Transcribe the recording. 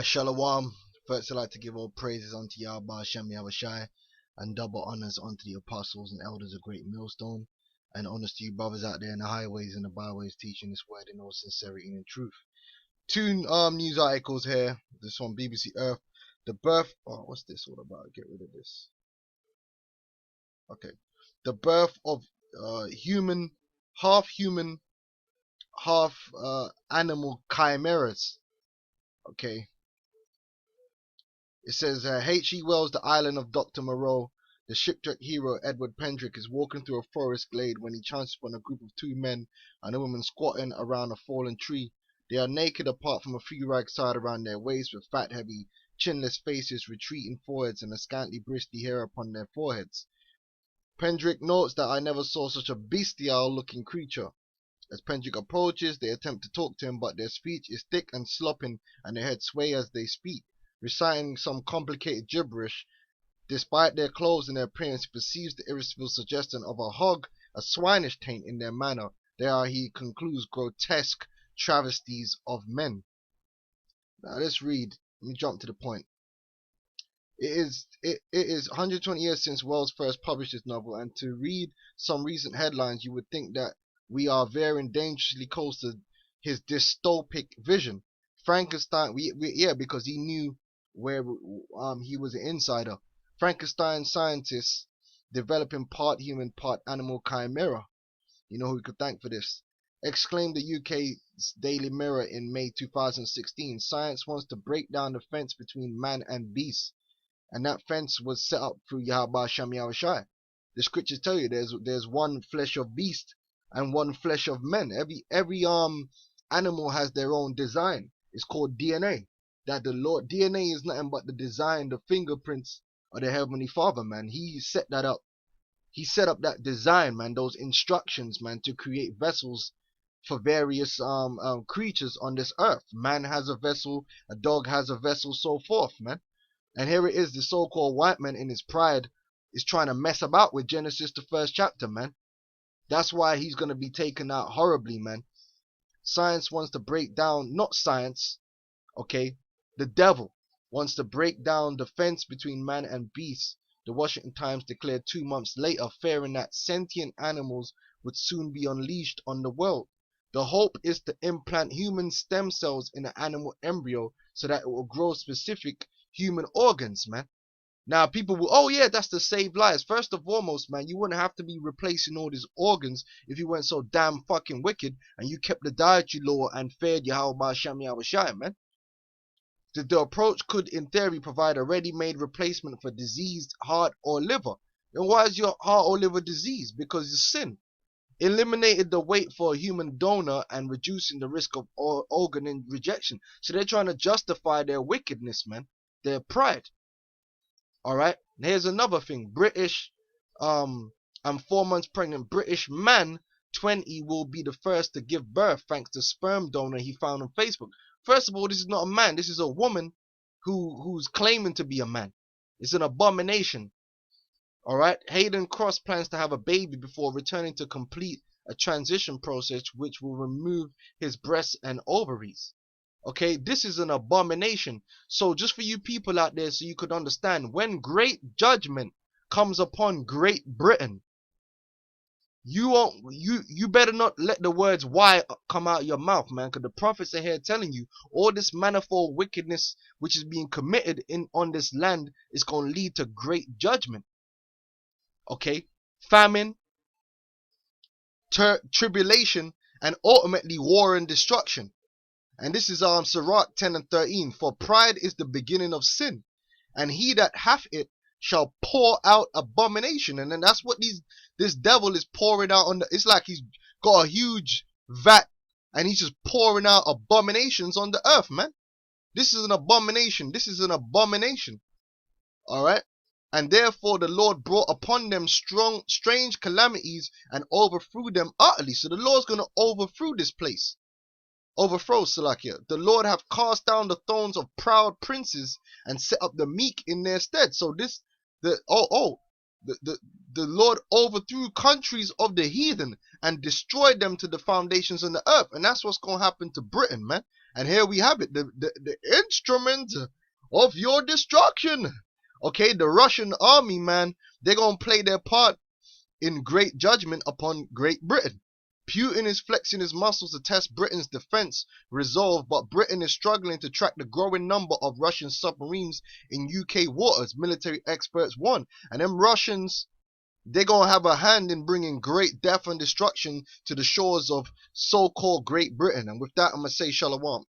Shalom. First, I'd like to give all praises unto Yahweh Hashem Yahushai and double honors unto the apostles and elders of Great Millstone, and honors to you brothers out there in the highways and the byways teaching this word in all sincerity and truth. Two news articles here. This one, BBC Earth. The birth. Oh, what's this all about? Get rid of this. Okay. The birth of human, half animal chimeras. Okay. It says H.E. Wells, the island of Dr. Moreau. The shipwrecked hero Edward Pendrick is walking through a forest glade when he chances upon a group of two men and a woman squatting around a fallen tree. They are naked apart from a few rags tied around their waists, with fat, heavy, chinless faces, retreating foreheads, and a scantly bristly hair upon their foreheads. Pendrick notes that I never saw such a bestial-looking creature. As Pendrick approaches, they attempt to talk to him, but their speech is thick and slopping, and their heads sway as they speak, reciting some complicated gibberish. Despite their clothes and their appearance, he perceives the irresistible suggestion of a hog, a swinish taint in their manner. They are, he concludes, grotesque travesties of men. Now let's read. Let me jump to the point. It is 120 years since Wells first published this novel, and to read some recent headlines, you would think that we are veering dangerously close to his dystopic vision. Frankenstein, because he knew where he was an insider. Frankenstein scientists developing part human, part animal chimera. You know who we could thank for this? Exclaimed the UK's Daily Mirror in May 2016. Science wants to break down the fence between man and beast, and that fence was set up through Yahweh Shem Yahushai. The scriptures tell you there's one flesh of beast and one flesh of men. Every animal has their own design. It's called DNA. That the Lord DNA is nothing but the design, the fingerprints of the Heavenly Father, man. He set that up. He set up that design, man, those instructions, man, to create vessels for various creatures on this earth. Man has a vessel, a dog has a vessel, so forth, man. And here it is, the so-called white man in his pride is trying to mess about with Genesis, the first chapter, man. That's why he's going to be taken out horribly, man. Science wants to break down, not science, okay, the devil wants to break down the fence between man and beast. The Washington Times declared 2 months later, fearing that sentient animals would soon be unleashed on the world. The hope is to implant human stem cells in an animal embryo so that it will grow specific human organs, man. Now people will, oh yeah, that's to save lives. First and foremost, man, you wouldn't have to be replacing all these organs if you weren't so damn fucking wicked and you kept the dietary law and fed Yahweh Shem Yahushai, man. The approach could, in theory, provide a ready-made replacement for diseased heart or liver. And why is your heart or liver diseased? Because it's sin. Eliminated the wait for a human donor and reducing the risk of organ rejection. So they're trying to justify their wickedness, man. Their pride. Alright? Here's another thing. British, I'm 4 months pregnant. British man, 20, will be the first to give birth thanks to sperm donor he found on Facebook. First of all, this is not a man. This is a woman who's claiming to be a man. It's an abomination. Alright? Hayden Cross plans to have a baby before returning to complete a transition process which will remove his breasts and ovaries. Okay? This is an abomination. So just for you people out there, so you could understand, when great judgment comes upon Great Britain, you better not let the words why come out of your mouth, man, because the prophets are here telling you all this manifold wickedness which is being committed on this land is going to lead to great judgment. Okay? Famine, tribulation, and ultimately war and destruction. And this is Sirach 10 and 13. For pride is the beginning of sin, and he that hath it shall pour out abomination. And then that's what this devil is pouring out on it's like he's got a huge vat and he's just pouring out abominations on the earth, man. This is an abomination. This is an abomination. Alright? And therefore the Lord brought upon them strange calamities and overthrew them utterly. So the Lord's going to overthrow this place. Overthrow, Salakia. The Lord hath cast down the thrones of proud princes and set up the meek in their stead. So the Lord overthrew countries of the heathen and destroyed them to the foundations of the earth. And that's what's going to happen to Britain, man. And here we have it, the instrument of your destruction. Okay, the Russian army, man, they're going to play their part in great judgment upon Great Britain. Putin is flexing his muscles to test Britain's defense resolve, but Britain is struggling to track the growing number of Russian submarines in UK waters, military experts warn. And them Russians, they're going to have a hand in bringing great death and destruction to the shores of so-called Great Britain. And with that, I'm going to say shalom.